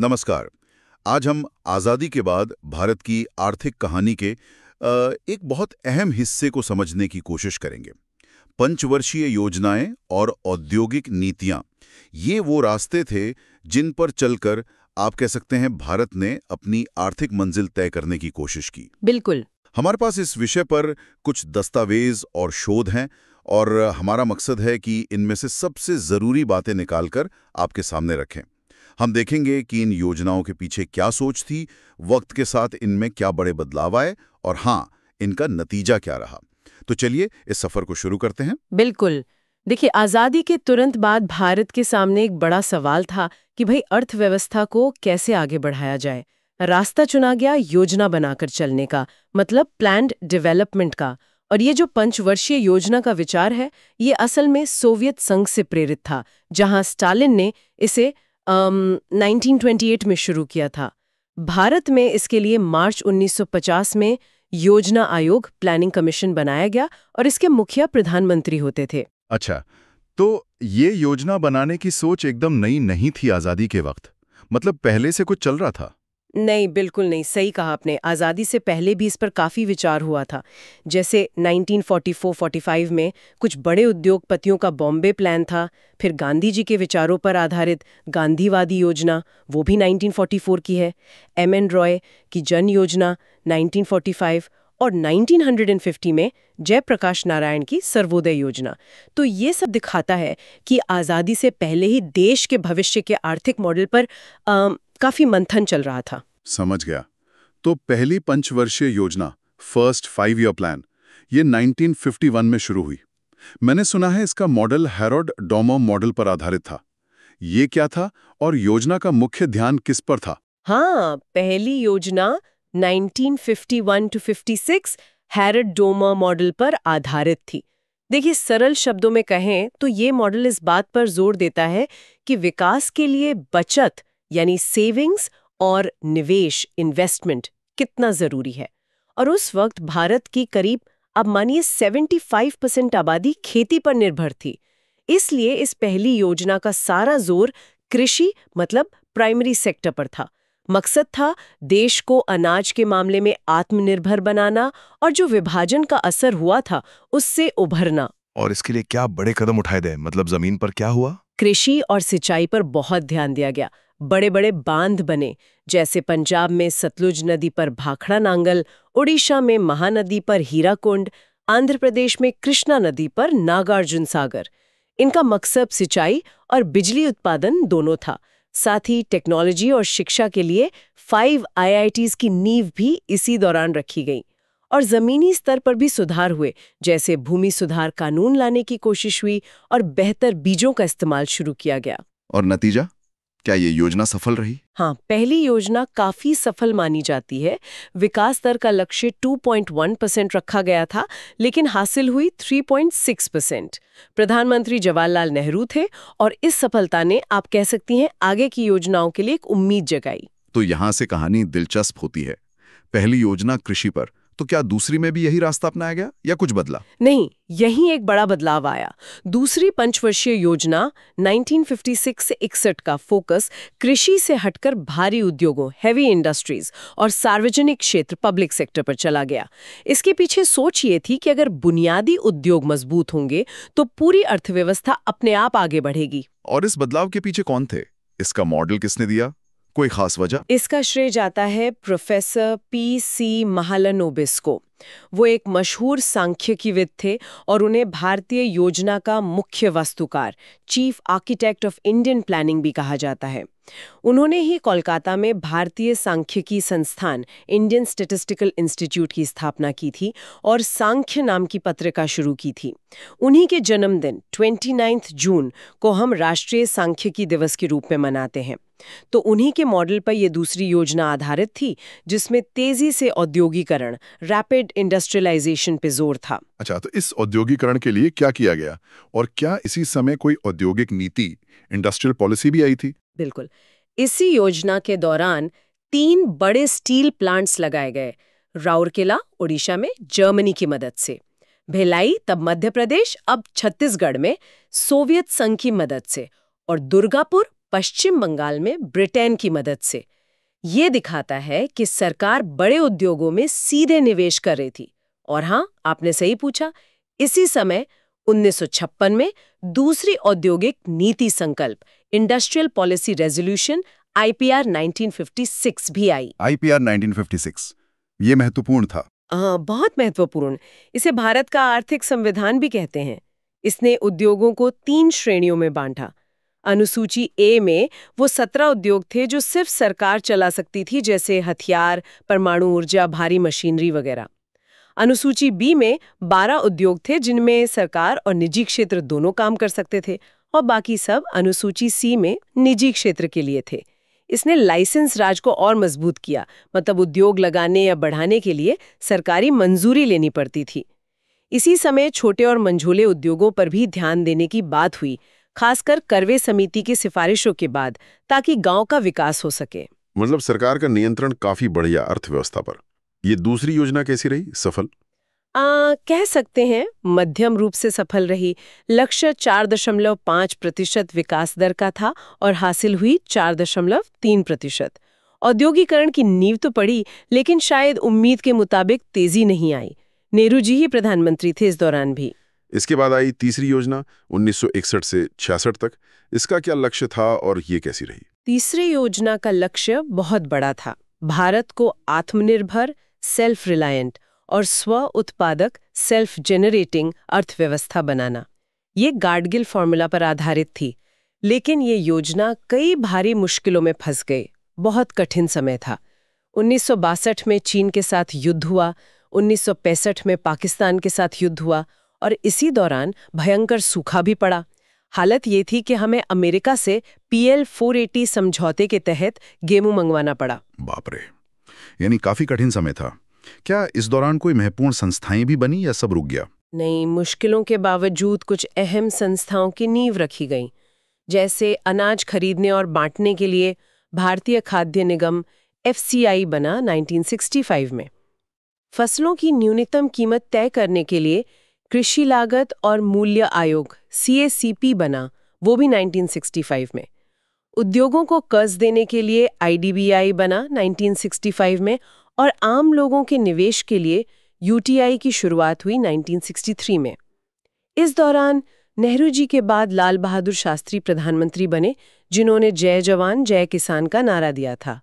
नमस्कार। आज हम आज़ादी के बाद भारत की आर्थिक कहानी के एक बहुत अहम हिस्से को समझने की कोशिश करेंगे। पंचवर्षीय योजनाएं और औद्योगिक नीतियां, ये वो रास्ते थे जिन पर चलकर आप कह सकते हैं भारत ने अपनी आर्थिक मंजिल तय करने की कोशिश की। बिल्कुल। हमारे पास इस विषय पर कुछ दस्तावेज और शोध हैं और हमारा मकसद है कि इनमें से सबसे ज़रूरी बातें निकालकर आपके सामने रखें। हम देखेंगे कि इन योजनाओं के पीछे क्या सोच थी, वक्त के साथ इनमें क्या बड़े बदलाव आए और हाँ, इनका नतीजा क्या रहा। तो चलिए इस सफर को शुरू करते हैं। बिल्कुल। देखिए, आज़ादी के तुरंत बाद भारत के सामने एक बड़ा सवाल था कि भाई अर्थव्यवस्था को कैसे आगे बढ़ाया जाए। रास्ता चुना गया योजना बनाकर चलने का, मतलब प्लान्ड डेवलपमेंट का। और ये जो पंचवर्षीय योजना का विचार है, ये असल में सोवियत संघ से प्रेरित था, जहां स्टालिन ने इसे 1928 में शुरू किया था। भारत में इसके लिए मार्च 1950 में योजना आयोग प्लानिंग कमीशन बनाया गया और इसके मुखिया प्रधानमंत्री होते थे। अच्छा, तो ये योजना बनाने की सोच एकदम नई नहीं थी आज़ादी के वक्त, मतलब पहले से कुछ चल रहा था। नहीं, बिल्कुल नहीं, सही कहा आपने। आज़ादी से पहले भी इस पर काफ़ी विचार हुआ था। जैसे 1944-45 में कुछ बड़े उद्योगपतियों का बॉम्बे प्लान था। फिर गांधी जी के विचारों पर आधारित गांधीवादी योजना, वो भी 1944 की है। एम.एन. रॉय की जन योजना 1945 और 1950 में जयप्रकाश नारायण की सर्वोदय योजना। तो ये सब दिखाता है कि आज़ादी से पहले ही देश के भविष्य के आर्थिक मॉडल पर काफी मंथन चल रहा था। समझ गया। तो पहली पंचवर्षीय योजना, फर्स्ट 5 ईयर प्लान, ये 1951 में शुरू हुई। मैंने सुना है इसका मॉडल हैरोल्ड डोमो मॉडल पर आधारित था। ये क्या था और योजना का मुख्य ध्यान किस पर था? हाँ, पहली योजना 1951-56 हैरोल्ड डोमो मॉडल पर आधारित थी। देखिए, सरल शब्दों में कहें तो ये मॉडल इस बात पर जोर देता है कि विकास के लिए बचत यानी सेविंग्स और निवेश इन्वेस्टमेंट कितना जरूरी है। और उस वक्त भारत की करीब, अब मानिए 75% आबादी खेती पर निर्भर थी। इसलिए इस पहली योजना का सारा जोर कृषि मतलब प्राइमरी सेक्टर पर था। मकसद था देश को अनाज के मामले में आत्मनिर्भर बनाना और जो विभाजन का असर हुआ था उससे उभरना। और इसके लिए क्या बड़े कदम उठाए गए, मतलब जमीन पर क्या हुआ? कृषि और सिंचाई पर बहुत ध्यान दिया गया। बड़े बड़े बांध बने, जैसे पंजाब में सतलुज नदी पर भाखड़ा नांगल, उड़ीसा में महानदी पर हीराकुंड, आंध्र प्रदेश में कृष्णा नदी पर नागार्जुन सागर। इनका मकसद सिंचाई और बिजली उत्पादन दोनों था। साथ ही टेक्नोलॉजी और शिक्षा के लिए 5 IITs की नींव भी इसी दौरान रखी गई। और जमीनी स्तर पर भी सुधार हुए, जैसे भूमि सुधार कानून लाने की कोशिश हुई और बेहतर बीजों का इस्तेमाल शुरू किया गया। और नतीजा, क्या ये योजना सफल रही? हाँ, पहली योजना काफी सफल मानी जाती है। विकास दर का लक्ष्य 2.1% रखा गया था, लेकिन हासिल हुई 3.6%। प्रधानमंत्री जवाहरलाल नेहरू थे और इस सफलता ने, आप कह सकती हैं, आगे की योजनाओं के लिए एक उम्मीद जगाई। तो यहाँ से कहानी दिलचस्प होती है। पहली योजना कृषि पर, तो क्या दूसरी में भी यही रास्ता अपनाया गया या कुछ बदला? नहीं, यही एक बड़ा बदलाव आया। दूसरी पंचवर्षीय योजना 1956 से 61 का फोकस कृषि से हटकर भारी उद्योगों, हेवी इंडस्ट्रीज और सार्वजनिक क्षेत्र, पब्लिक सेक्टर पर चला गया। इसके पीछे सोच ये थी कि अगर बुनियादी उद्योग मजबूत होंगे तो पूरी अर्थव्यवस्था अपने आप आगे बढ़ेगी। और इस बदलाव के पीछे कौन थे? इसका मॉडल किसने दिया? कोई खास वजह? इसका श्रेय जाता है प्रोफेसर P.C. महालनोबिस को। वो एक मशहूर सांख्यिकीविद थे और उन्हें भारतीय योजना का मुख्य वास्तुकार, chief architect of Indian planning भी कहा जाता है। उन्होंने ही कोलकाता में भारतीय सांख्यिकी संस्थान, इंडियन स्टैटिस्टिकल इंस्टीट्यूट की स्थापना की थी और सांख्य नाम की पत्रिका शुरू की थी। उन्हीं के जन्मदिन 29 जून को हम राष्ट्रीय सांख्यिकी दिवस के रूप में मनाते हैं। तो उन्हीं के मॉडल पर यह दूसरी योजना आधारित थी, जिसमें तेजी से औद्योगिकरण, रैपिड इंडस्ट्रियलाइजेशन पे जोर था। अच्छा, तो इस औद्योगिकरण के लिए क्या किया गया और क्या इसी समय कोई औद्योगिक नीति, इंडस्ट्रियल पॉलिसी भी आई थी? बिल्कुल। इसी योजना के दौरान 3 बड़े स्टील प्लांट्स लगाए गए। राउरकेला ओडिशा में जर्मनी की मदद से, भिलाई तब मध्य प्रदेश अब छत्तीसगढ़ में सोवियत संघ की मदद से, और दुर्गापुर पश्चिम बंगाल में ब्रिटेन की मदद से। ये दिखाता है कि सरकार बड़े उद्योगों में सीधे निवेश कर रही थी। और हाँ, आपने सही पूछा, इसी समय 1956 में दूसरी औद्योगिक नीति संकल्प इंडस्ट्रियल पॉलिसी रेजोल्यूशन IPR 1956 भी आई। IPR 1956 ये महत्वपूर्ण था। बहुत महत्वपूर्ण। इसे भारत का आर्थिक संविधान भी कहते हैं। इसने उद्योगों को 3 श्रेणियों में बांटा। अनुसूची ए में वो 17 उद्योग थे जो सिर्फ सरकार चला सकती थी, जैसे हथियार, परमाणु ऊर्जा, भारी मशीनरी वगैरह। अनुसूची बी में 12 उद्योग थे जिनमें सरकार और निजी क्षेत्र दोनों काम कर सकते थे, और बाकी सब अनुसूची सी में निजी क्षेत्र के लिए थे। इसने लाइसेंस राज को और मजबूत किया, मतलब उद्योग लगाने या बढ़ाने के लिए सरकारी मंजूरी लेनी पड़ती थी। इसी समय छोटे और मंझोले उद्योगों पर भी ध्यान देने की बात हुई, खासकर करवे समिति की सिफारिशों के बाद, ताकि गांव का विकास हो सके। मतलब सरकार का नियंत्रण काफी बढ़िया अर्थव्यवस्था पर। ये दूसरी योजना कैसी रही, सफल? कह सकते हैं मध्यम रूप से सफल रही। लक्ष्य 4.5% विकास दर का था और हासिल हुई 4.3%। औद्योगिकरण की नींव तो पड़ी, लेकिन शायद उम्मीद के मुताबिक तेजी नहीं आई। नेहरू जी ही प्रधानमंत्री थे इस दौरान भी। इसके बाद आई तीसरी योजना 1961 से 66 तक। इसका क्या लक्ष्य था और ये कैसी रही? तीसरी योजना का लक्ष्य बहुत बड़ा था। भारत को आत्मनिर्भर, सेल्फ रिलायंट और स्व उत्पादक, सेल्फ जेनरेटिंग अर्थव्यवस्था बनाना। ये गाडगिल फॉर्मूला पर आधारित थी, लेकिन ये योजना कई भारी मुश्किलों में फंस गई। बहुत कठिन समय था। 1962 में चीन के साथ युद्ध हुआ, 1965 में पाकिस्तान के साथ युद्ध हुआ, और इसी दौरान भयंकर सूखा भी पड़ा। हालत ये थी कि हमें अमेरिका से PL 480 समझौते के तहत गेहूं मंगवाना पड़ा। बाप रे, यानी काफी कठिन समय था। क्या इस दौरान कोई महत्वपूर्ण संस्थाएं भी बनी या सब रुक गया? नहीं, मुश्किलों के बावजूद कुछ अहम संस्थाओं की नींव रखी गई, जैसे अनाज खरीदने और बांटने के लिए भारतीय खाद्य निगम FCI बना 1965 में। फसलों की न्यूनतम कीमत तय करने के लिए कृषि लागत और मूल्य आयोग CACP बना, वो भी 1965 में। उद्योगों को कर्ज देने के लिए IDBI बना 1965 में, और आम लोगों के निवेश के लिए UTI की शुरुआत हुई 1963 में। इस दौरान नेहरू जी के बाद लाल बहादुर शास्त्री प्रधानमंत्री बने, जिन्होंने जय जवान जय किसान का नारा दिया था।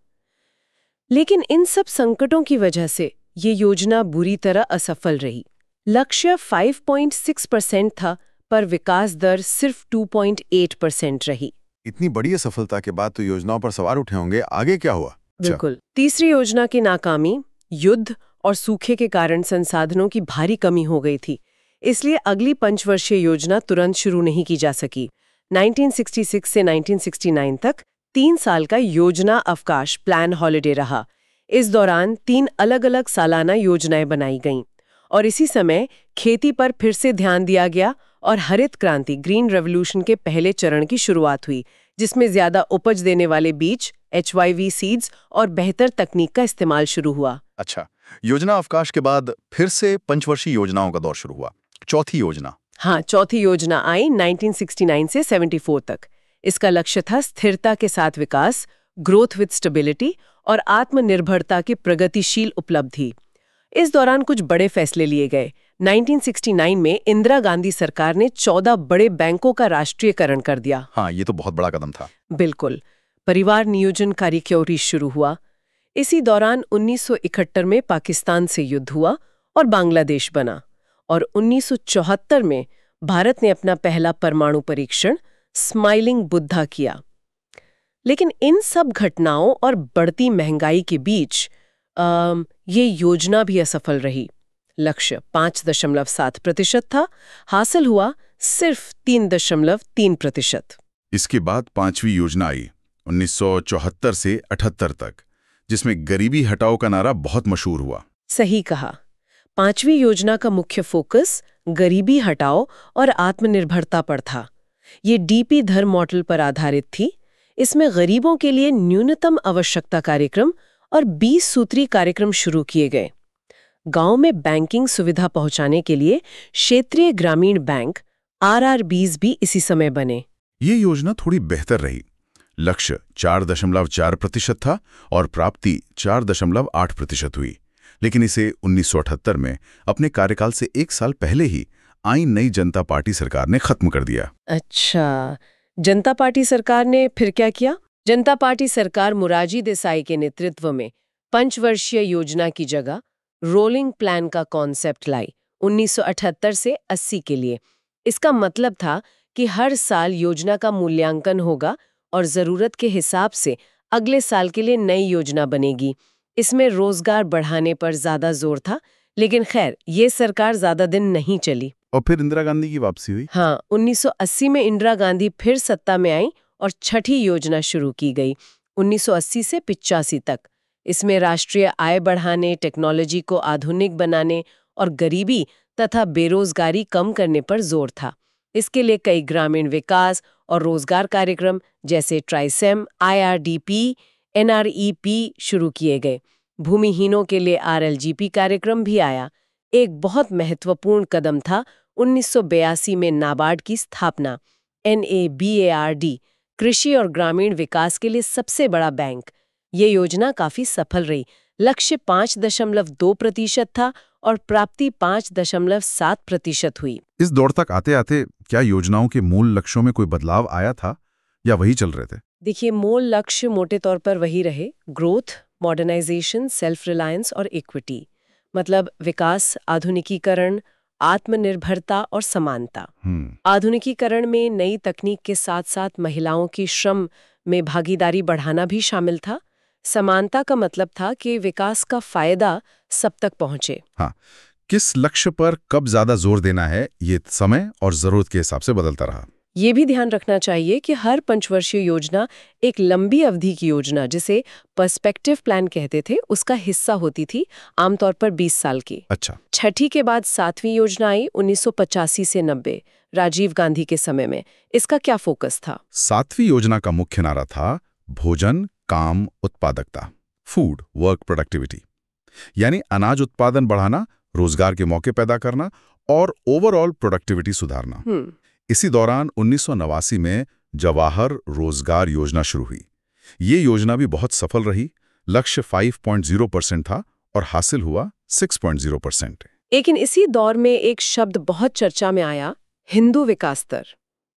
लेकिन इन सब संकटों की वजह से ये योजना बुरी तरह असफल रही। लक्ष्य 5.6% था, पर विकास दर सिर्फ 2.8% रही। इतनी बड़ी असफलता के बाद तो योजनाओं पर सवाल उठे होंगे, आगे क्या हुआ? बिल्कुल। तीसरी योजना की नाकामी, युद्ध और सूखे के कारण संसाधनों की भारी कमी हो गई थी, इसलिए अगली पंचवर्षीय योजना तुरंत शुरू नहीं की जा सकी। 1966 से 1969 तक 3 साल का योजना अवकाश, प्लान हॉलिडे रहा। इस दौरान 3 अलग-अलग सालाना योजनाएं बनाई गईं, और इसी समय खेती पर फिर से ध्यान दिया गया और हरित क्रांति, ग्रीन रेवोल्यूशन के पहले चरण की शुरुआत हुई, जिसमें ज्यादा उपज देने वाले बीज, HYV सीड्स और बेहतर तकनीक का इस्तेमाल शुरू हुआ। अच्छा, योजना अवकाश के बाद फिर से पंचवर्षीय योजनाओं का दौर शुरू हुआ। चौथी योजना? हाँ, चौथी योजना आई 1969 से 74 तक। इसका लक्ष्य था स्थिरता के साथ विकास, ग्रोथ विद स्टेबिलिटी, और आत्मनिर्भरता की प्रगतिशील उपलब्धि। इस दौरान कुछ बड़े फैसले लिए गए। 1969 में इंदिरा गांधी सरकार ने 14 बड़े बैंकों का राष्ट्रीयकरण कर दिया। हाँ, ये तो बहुत बड़ा कदम था। बिल्कुल। परिवार नियोजन कार्यक्रम शुरू हुआ। इसी दौरान 1971 में पाकिस्तान से युद्ध हुआ और बांग्लादेश बना, और 1974 में भारत ने अपना पहला परमाणु परीक्षण स्माइलिंग बुद्धा किया। लेकिन इन सब घटनाओं और बढ़ती महंगाई के बीच ये योजना भी असफल रही। लक्ष्य 5.7% था, हासिल हुआ सिर्फ 3.3%। इसके बाद पांचवी योजना आई 1974 से 78 तक, जिसमें गरीबी हटाओ का नारा बहुत मशहूर हुआ। सही कहा। पांचवी योजना का मुख्य फोकस गरीबी हटाओ और आत्मनिर्भरता पर था। ये DP धर मॉडल पर आधारित थी। इसमें गरीबों के लिए न्यूनतम आवश्यकता कार्यक्रम और 20 सूत्री कार्यक्रम शुरू किए गए। गांव में बैंकिंग सुविधा पहुंचाने के लिए क्षेत्रीय ग्रामीण बैंक RRBs भी इसी समय बने। ये योजना थोड़ी बेहतर रही, लक्ष्य 4.4% था और प्राप्ति 4.8% हुई। लेकिन इसे 1978 में अपने कार्यकाल से 1 साल पहले ही आई नई जनता पार्टी सरकार ने खत्म कर दिया। अच्छा, जनता पार्टी सरकार ने फिर क्या किया? जनता पार्टी सरकार मोरारजी देसाई के नेतृत्व में पंचवर्षीय योजना की जगह रोलिंग प्लान का कॉन्सेप्ट लाई 1978 से 80 के लिए। इसका मतलब था कि हर साल योजना का मूल्यांकन होगा और जरूरत के हिसाब से अगले साल के लिए नई योजना बनेगी। इसमें रोजगार बढ़ाने पर ज्यादा जोर था, लेकिन खैर ये सरकार ज्यादा दिन नहीं चली। और फिर इंदिरा गांधी की वापसी हुई। हाँ, 1980 में इंदिरा गांधी फिर सत्ता में आई और छठी योजना शुरू की गई 1980 से 85 तक। इसमें राष्ट्रीय आय बढ़ाने, टेक्नोलॉजी को आधुनिक बनाने और गरीबी तथा बेरोजगारी कम करने पर जोर था। इसके लिए कई ग्रामीण विकास और रोजगार कार्यक्रम जैसे ट्राइसेम, IRDP, NREP शुरू किए गए। भूमिहीनों के लिए RLGP कार्यक्रम भी आया। एक बहुत महत्वपूर्ण कदम था 1982 में नाबार्ड की स्थापना। NABARD कृषि और ग्रामीण विकास के लिए सबसे बड़ा बैंक। ये योजना काफी सफल रही। लक्ष्य 5.2% था और प्राप्ति 5.7% हुई। इस दौर तक आते आते क्या योजनाओं के मूल लक्ष्यों में कोई बदलाव आया था या वही चल रहे थे? देखिए, मूल लक्ष्य मोटे तौर पर वही रहे: ग्रोथ, मॉडर्नाइजेशन, सेल्फ रिलायंस और इक्विटी। मतलब विकास, आधुनिकीकरण, आत्मनिर्भरता और समानता। आधुनिकीकरण में नई तकनीक के साथ साथ महिलाओं की श्रम में भागीदारी बढ़ाना भी शामिल था। समानता का मतलब था कि विकास का फायदा सब तक पहुंचे। हाँ, किस लक्ष्य पर कब ज्यादा जोर देना है ये समय और जरूरत के हिसाब से बदलता रहा। ये भी ध्यान रखना चाहिए कि हर पंचवर्षीय योजना एक लंबी अवधि की योजना, जिसे पर्सपेक्टिव प्लान कहते थे, उसका हिस्सा होती थी, आमतौर पर 20 साल की। अच्छा। छठी के बाद 7वीं योजना आई 1985 से 90, राजीव गांधी के समय में। इसका क्या फोकस था? 7वीं योजना का मुख्य नारा था भोजन, काम, उत्पादकता, फूड वर्क प्रोडक्टिविटी। यानी अनाज उत्पादन बढ़ाना, रोजगार के मौके पैदा करना और ओवरऑल प्रोडक्टिविटी सुधारना। इसी दौरान 1989 में जवाहर रोजगार योजना शुरू हुई। ये योजना भी बहुत सफल रही। लक्ष्य 5.0% था और हासिल हुआ 6.0%। लेकिन इसी दौर में एक शब्द बहुत चर्चा में आया, हिंदू विकास दर।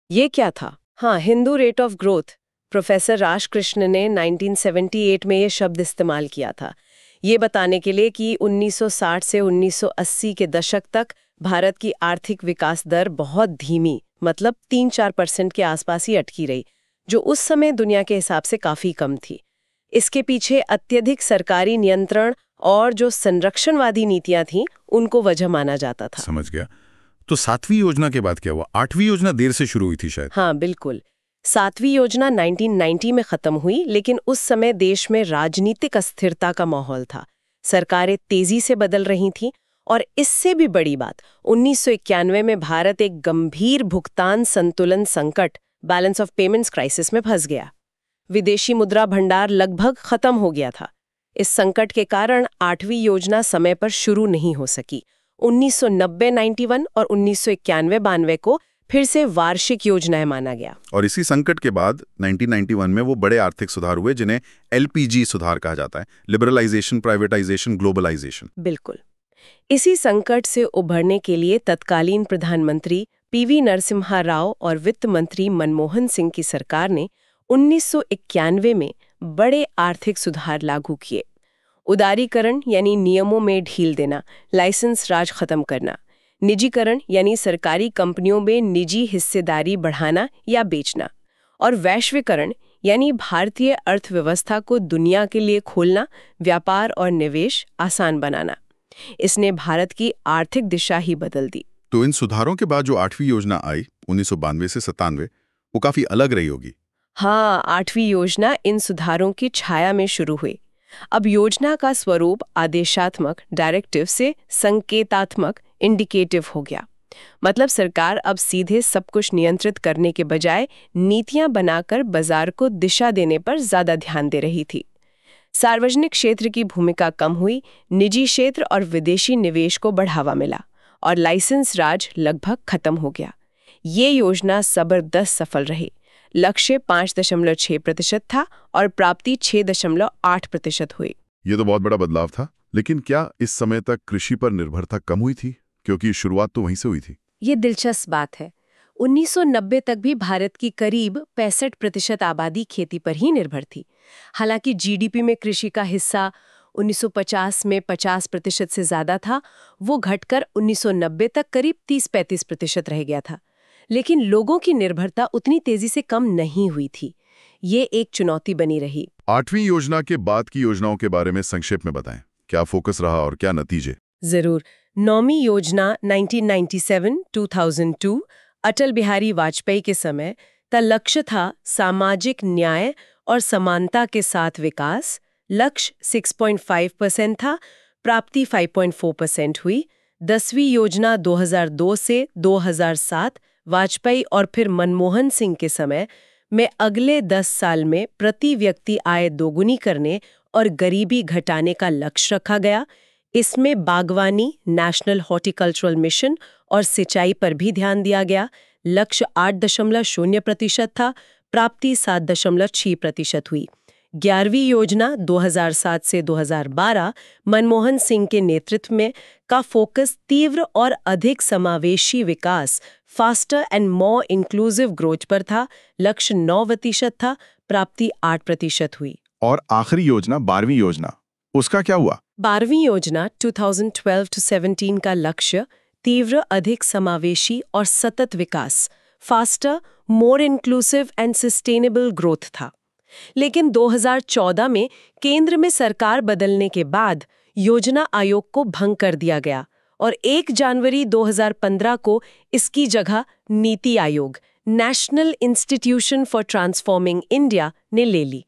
ये क्या था? हाँ, Hindu rate of growth. Professor Rajkrishna ने 1978 में ये शब्द इस्तेमाल किया था, ये बताने के लिए कि 1960 से 1980 के दशक तक भारत की आर्थिक विकास दर बहुत धीमी, मतलब 3-4% के आसपास ही अटकी रही, जो उस समय दुनिया के हिसाब से काफी कम थी। इसके पीछे अत्यधिक सरकारी नियंत्रण और जो संरक्षणवादी नीतियां थीं, उनको वजह माना जाता था। समझ गया। तो 7वीं योजना के बाद क्या हुआ? 8वीं योजना देर से शुरू हुई थी शायद। हाँ, बिल्कुल। 7वीं योजना 1990 में खत्म हुई, लेकिन उस समय देश में राजनीतिक अस्थिरता का माहौल था। सरकारें तेजी से बदल रही थीं और इससे भी बड़ी बात, 1991 में भारत एक गंभीर भुगतान संतुलन संकट, बैलेंस ऑफ पेमेंट्स क्राइसिस में फंस गया। विदेशी मुद्रा भंडार लगभग खत्म हो गया था। इस संकट के कारण 8वीं योजना समय पर शुरू नहीं हो सकी। 1990-91 और 1991-92 को फिर से वार्षिक योजनाएं माना गया। और इसी संकट के बाद 1991 में वो बड़े आर्थिक सुधार हुए जिन्हें LPG सुधार कहा जाता है, लिबरलाइजेशन, प्राइवेटाइजेशन, ग्लोबलाइजेशन। बिल्कुल। इसी संकट से उभरने के लिए तत्कालीन प्रधानमंत्री PV नरसिम्हा राव और वित्त मंत्री मनमोहन सिंह की सरकार ने 1991 में बड़े आर्थिक सुधार लागू किए। उदारीकरण यानी नियमों में ढील देना, लाइसेंस राज खत्म करना, निजीकरण यानी सरकारी कंपनियों में निजी हिस्सेदारी बढ़ाना या बेचना, और वैश्वीकरण यानी भारतीय अर्थव्यवस्था को दुनिया के लिए खोलना, व्यापार और निवेश आसान बनाना। इसने भारत की आर्थिक दिशा ही बदल दी। तो इन सुधारों के बाद जो 8वीं योजना आई 1992 से 97, वो काफी अलग रही होगी। हाँ, 8वीं योजना इन सुधारों की छाया में शुरू हुई। अब योजना का स्वरूप आदेशात्मक, डायरेक्टिव से संकेतात्मक, इंडिकेटिव हो गया। मतलब सरकार अब सीधे सब कुछ नियंत्रित करने के बजाय नीतियां बनाकर बाजार को दिशा देने पर ज्यादा ध्यान दे रही थी। सार्वजनिक क्षेत्र की भूमिका कम हुई, निजी क्षेत्र और विदेशी निवेश को बढ़ावा मिला और लाइसेंस राज लगभग खत्म हो गया। ये योजना जबरदस्त सफल रही। लक्ष्य 5.6% था और प्राप्ति 6.8% हुई। ये तो बहुत बड़ा बदलाव था, लेकिन क्या इस समय तक कृषि पर निर्भरता कम हुई थी? क्योंकि शुरुआत तो वहीं से हुई थी। ये दिलचस्प बात है। 1990 तक भी भारत की करीब 65% आबादी खेती पर ही निर्भर थी। हालांकि जीडीपी में कृषि का हिस्सा 1950 में 50% से ज्यादा था, वो घटकर 1990 तक करीब 30-35% रह गया था। लेकिन लोगों की निर्भरता उतनी तेजी से कम नहीं हुई थी। ये एक चुनौती बनी रही। 8वीं योजना के बाद की योजनाओं के बारे में संक्षेप में बताएं। क्या फोकस रहा और क्या नतीजे? जरूर। 9वीं योजना 1997-2002 अटल बिहारी वाजपेयी के समय का लक्ष्य था सामाजिक न्याय और समानता के साथ विकास। लक्ष्य 6.5% था, प्राप्ति 5.4% हुई। 10वीं योजना 2002 से 2007 वाजपेयी और फिर मनमोहन सिंह के समय में अगले 10 साल में प्रति व्यक्ति आय दोगुनी करने और गरीबी घटाने का लक्ष्य रखा गया। इसमें बागवानी, नेशनल हॉर्टिकल्चरल मिशन और सिंचाई पर भी ध्यान दिया गया। लक्ष्य 8.0% था, प्राप्ति 7.6% हुई। 11वीं योजना 2007 से 2012 मनमोहन सिंह के नेतृत्व में का फोकस तीव्र और अधिक समावेशी विकास, faster and more inclusive growth पर था। लक्ष्य 9% था, प्राप्ति 8% हुई। और आखिरी योजना 12वीं योजना, उसका क्या हुआ? 12वीं योजना 2012-17 का लक्ष्य तीव्र, अधिक समावेशी और सतत विकास, faster, more inclusive and sustainable growth था। लेकिन 2014 में केंद्र में सरकार बदलने के बाद योजना आयोग को भंग कर दिया गया और 1 जनवरी 2015 को इसकी जगह NITI Aayog, national institution for transforming India, ने ले ली।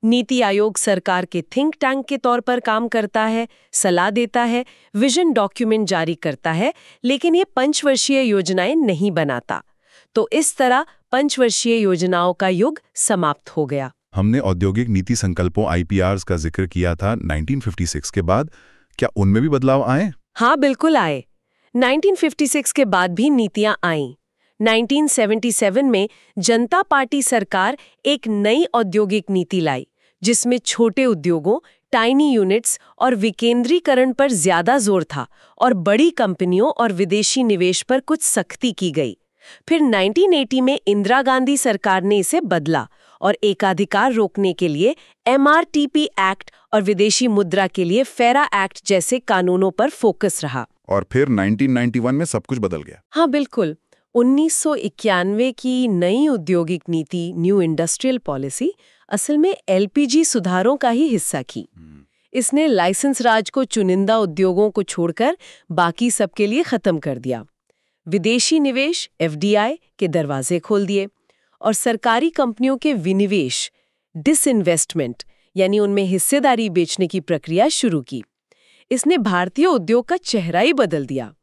नीति आयोग सरकार के थिंक टैंक के तौर पर काम करता है, सलाह देता है, विजन डॉक्यूमेंट जारी करता है, लेकिन ये पंचवर्षीय योजनाएं नहीं बनाता। तो इस तरह पंचवर्षीय योजनाओं का युग समाप्त हो गया। हमने औद्योगिक नीति संकल्पों IPRs का जिक्र किया था 1956 के बाद। क्या उनमें भी बदलाव आए? हाँ, बिल्कुल आए। 1956 के बाद भी नीतियां आईं। 1977 में जनता पार्टी सरकार एक नई औद्योगिक नीति लाई, जिसमें छोटे उद्योगों, टाइनी यूनिट्स और विकेंद्रीकरण पर ज्यादा जोर था और बड़ी कंपनियों और विदेशी निवेश पर कुछ सख्ती की गई। फिर 1980 में इंदिरा गांधी सरकार ने इसे बदला और एकाधिकार रोकने के लिए MRTP एक्ट और विदेशी मुद्रा के लिए फेरा एक्ट जैसे कानूनों पर फोकस रहा। और फिर 1991 में सब कुछ बदल गया। हाँ, बिल्कुल। 1991 की नई औद्योगिक नीति, न्यू इंडस्ट्रियल पॉलिसी, असल में LPG सुधारों का ही हिस्सा थी। इसने लाइसेंस राज को चुनिंदा उद्योगों को छोड़कर बाकी सबके लिए खत्म कर दिया। विदेशी निवेश FDI के दरवाजे खोल दिए और सरकारी कंपनियों के विनिवेश, डिसइन्वेस्टमेंट, यानी उनमें हिस्सेदारी बेचने की प्रक्रिया शुरू की। इसने भारतीय उद्योग का चेहरा ही बदल दिया।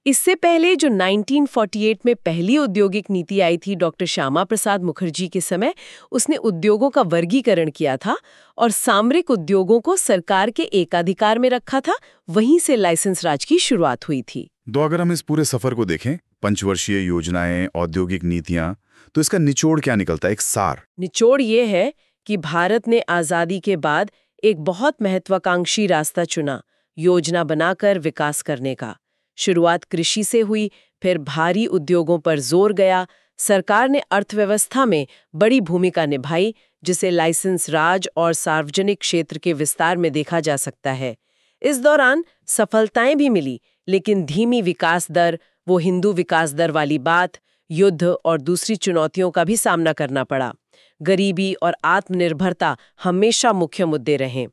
इससे पहले जो 1948 में पहली औद्योगिक नीति आई थी डॉक्टर श्यामा प्रसाद मुखर्जी के समय, उसने उद्योगों का वर्गीकरण किया था और सामरिक उद्योगों को सरकार के एकाधिकार में रखा था। वहीं से लाइसेंस राज की शुरुआत हुई थी। तो अगर हम इस पूरे सफर को देखें, पंचवर्षीय योजनाएं, औद्योगिक नीतियां, तो इसका निचोड़ क्या निकलता है, एक सार? निचोड़ ये है कि भारत ने आजादी के बाद एक बहुत महत्वाकांक्षी रास्ता चुना, योजना बनाकर विकास करने का। शुरुआत कृषि से हुई, फिर भारी उद्योगों पर जोर गया। सरकार ने अर्थव्यवस्था में बड़ी भूमिका निभाई, जिसे लाइसेंस राज और सार्वजनिक क्षेत्र के विस्तार में देखा जा सकता है। इस दौरान सफलताएं भी मिली, लेकिन धीमी विकास दर, वो हिंदू विकास दर वाली बात, युद्ध और दूसरी चुनौतियों का भी सामना करना पड़ा। गरीबी और आत्मनिर्भरता हमेशा मुख्य मुद्दे रहे।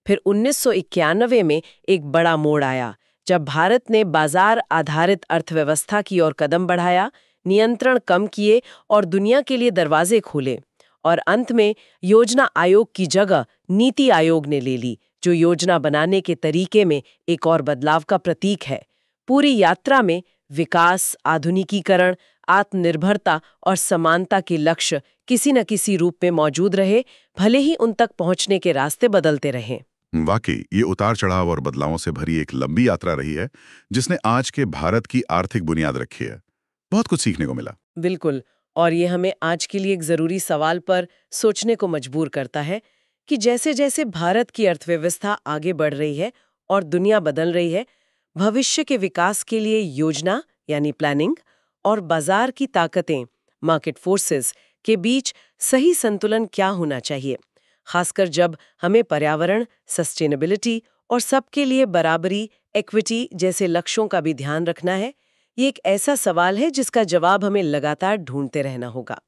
फिर 1991 में एक बड़ा मोड़ आया, जब भारत ने बाजार आधारित अर्थव्यवस्था की ओर कदम बढ़ाया, नियंत्रण कम किए और दुनिया के लिए दरवाजे खोले। और अंत में योजना आयोग की जगह नीति आयोग ने ले ली, जो योजना बनाने के तरीके में एक और बदलाव का प्रतीक है। पूरी यात्रा में विकास, आधुनिकीकरण, आत्मनिर्भरता और समानता के लक्ष्य किसी न किसी रूप में मौजूद रहे, भले ही उन तक पहुंचने के रास्ते बदलते रहें। वाकई ये उतार चढ़ाव और बदलावों से भरी एक लंबी यात्रा रही है, जिसने आज के भारत की आर्थिक बुनियाद रखी है। बहुत कुछ सीखने को मिला। बिल्कुल। और ये हमें आज के लिए एक ज़रूरी सवाल पर सोचने को मजबूर करता है कि जैसे जैसे भारत की अर्थव्यवस्था आगे बढ़ रही है और दुनिया बदल रही है, भविष्य के विकास के लिए योजना यानी प्लानिंग और बाजार की ताकतें मार्केट फोर्सेस के बीच सही संतुलन क्या होना चाहिए, खासकर जब हमें पर्यावरण, सस्टेनेबिलिटी और सबके लिए बराबरी, इक्विटी जैसे लक्ष्यों का भी ध्यान रखना है। ये एक ऐसा सवाल है जिसका जवाब हमें लगातार ढूंढते रहना होगा।